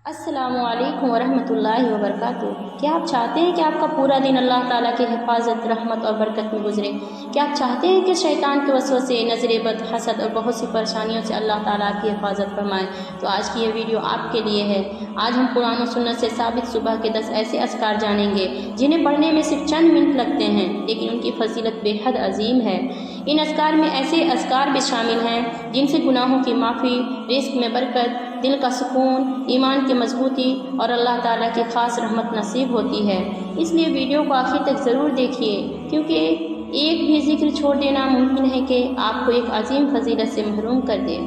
السلام علیکم ورحمۃ اللہ وبرکاتہ۔ کیا آپ چاہتے ہیں کہ آپ کا پورا دن اللہ تعالیٰ کی حفاظت، رحمت اور برکت میں گزرے؟ کیا آپ چاہتے ہیں کہ شیطان کے وسوسے، نظر بد، حسد اور بہت سی پریشانیوں سے اللہ تعالیٰ کی حفاظت فرمائے؟ تو آج کی یہ ویڈیو آپ کے لیے ہے۔ آج ہم قرآن و سنت سے ثابت صبح کے 10 ایسے اذکار جانیں گے جنہیں پڑھنے میں صرف چند منٹ لگتے ہیں، لیکن ان کی فضیلت بے حد عظیم ہے۔ ان اذکار میں ایسے اذکار بھی شامل ہیں جن سے گناہوں کی معافی، رزق میں برکت، دل کا سکون، ایمان کی مضبوطی اور اللہ تعالیٰ کی خاص رحمت نصیب ہوتی ہے۔ اس لیے ویڈیو کو آخر تک ضرور دیکھیے، کیونکہ ایک بھی ذکر چھوڑ دینا ممکن ہے کہ آپ کو ایک عظیم فضیلت سے محروم کر دے۔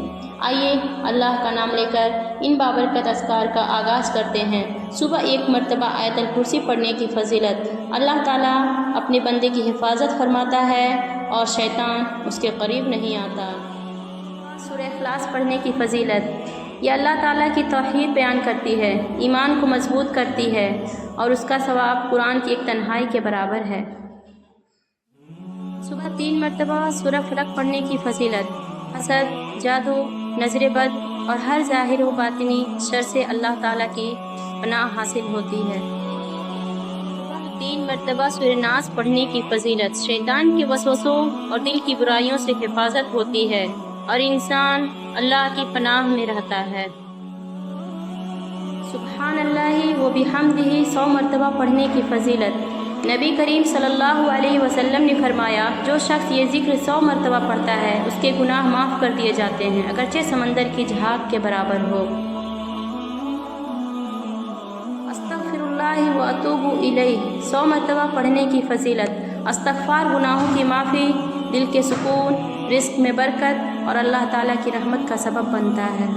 آئیے اللہ کا نام لے کر ان بابرکت اذکار کا آغاز کرتے ہیں۔ صبح 1 مرتبہ آیت الکرسی پڑھنے کی فضیلت۔ اللہ تعالیٰ اپنے بندے کی حفاظت فرماتا ہے اور شیطان اس کے قریب نہیں آتا۔ سورہ اخلاص پڑھنے کی فضیلت۔ یہ اللہ تعالیٰ کی توحید بیان کرتی ہے، ایمان کو مضبوط کرتی ہے اور اس کا ثواب قرآن کی ایک تنہائی کے برابر ہے۔ صبح 3 مرتبہ سورہ فلق پڑھنے کی فضیلت۔ حسد، جادو، نظر بد اور ہر ظاہر و باطنی شر سے اللہ تعالیٰ کی پناہ حاصل ہوتی ہے۔ 3 مرتبہ سورہ ناس پڑھنے کی فضیلت۔ شیطان کے وسوسوں اور دل کی برائیوں سے حفاظت ہوتی ہے اور انسان اللہ کی پناہ میں رہتا ہے۔ سبحان اللہ و بحمدہ 100 مرتبہ پڑھنے کی فضیلت۔ نبی کریم صلی اللہ علیہ وسلم نے فرمایا، جو شخص یہ ذکر 100 مرتبہ پڑھتا ہے اس کے گناہ معاف کر دیے جاتے ہیں، اگرچہ سمندر کی جھاگ کے برابر ہو۔ استغفر اللہ و اتوب الیہ 100 مرتبہ پڑھنے کی فضیلت۔ استغفار گناہوں کی معافی، دل کے سکون، رزق میں برکت اور اللہ تعالیٰ کی رحمت کا سبب بنتا ہے۔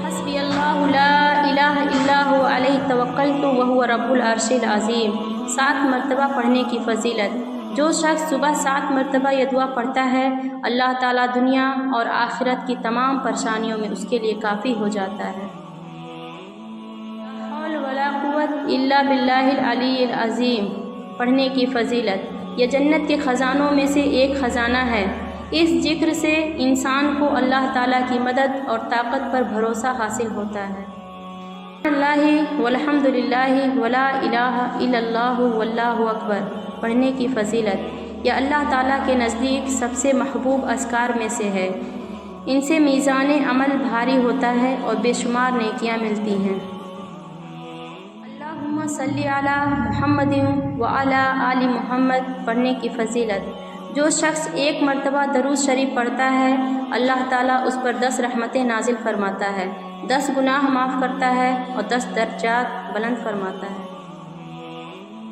حسبی اللہ لا الہ الا هو علیہ توکلت وہو رب العرش العظیم 7 مرتبہ پڑھنے کی فضیلت۔ جو شخص صبح 7 مرتبہ یہ دعا پڑھتا ہے، اللہ تعالیٰ دنیا اور آخرت کی تمام پریشانیوں میں اس کے لیے کافی ہو جاتا ہے۔ لا حول ولا قوت الا باللہ العلی العظیم پڑھنے کی فضیلت۔ یہ جنت کے خزانوں میں سے ایک خزانہ ہے۔ اس ذکر سے انسان کو اللہ تعالیٰ کی مدد اور طاقت پر بھروسہ حاصل ہوتا ہے۔ اللہ والحمد للہ ولا الہ الا اللہ واللہ اکبر پڑھنے کی فضیلت۔ یہ اللہ تعالیٰ کے نزدیک سب سے محبوب اذکار میں سے ہے۔ ان سے میزان عمل بھاری ہوتا ہے اور بے شمار نیکیاں ملتی ہیں۔ اللہم صلی علی محمد وعلی آل محمد پڑھنے کی فضیلت۔ جو شخص 1 مرتبہ درود شریف پڑھتا ہے، اللہ تعالیٰ اس پر 10 رحمتیں نازل فرماتا ہے، 10 گناہ معاف کرتا ہے اور 10 درجات بلند فرماتا ہے۔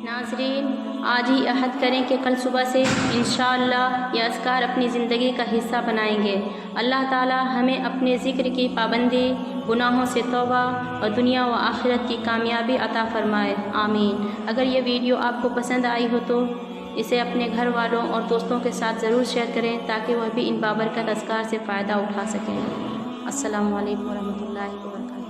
ناظرین، آج ہی عہد کریں کہ کل صبح سے انشاءاللہ یہ اذکار اپنی زندگی کا حصہ بنائیں گے۔ اللہ تعالیٰ ہمیں اپنے ذکر کی پابندی، گناہوں سے توبہ اور دنیا و آخرت کی کامیابی عطا فرمائے، آمین۔ اگر یہ ویڈیو آپ کو پسند آئی ہو تو اسے اپنے گھر والوں اور دوستوں کے ساتھ ضرور شیئر کریں تاکہ وہ بھی ان بابرکت اذکار سے فائدہ اٹھا سکیں۔ السلام علیکم ورحمۃ اللہ وبرکاتہ۔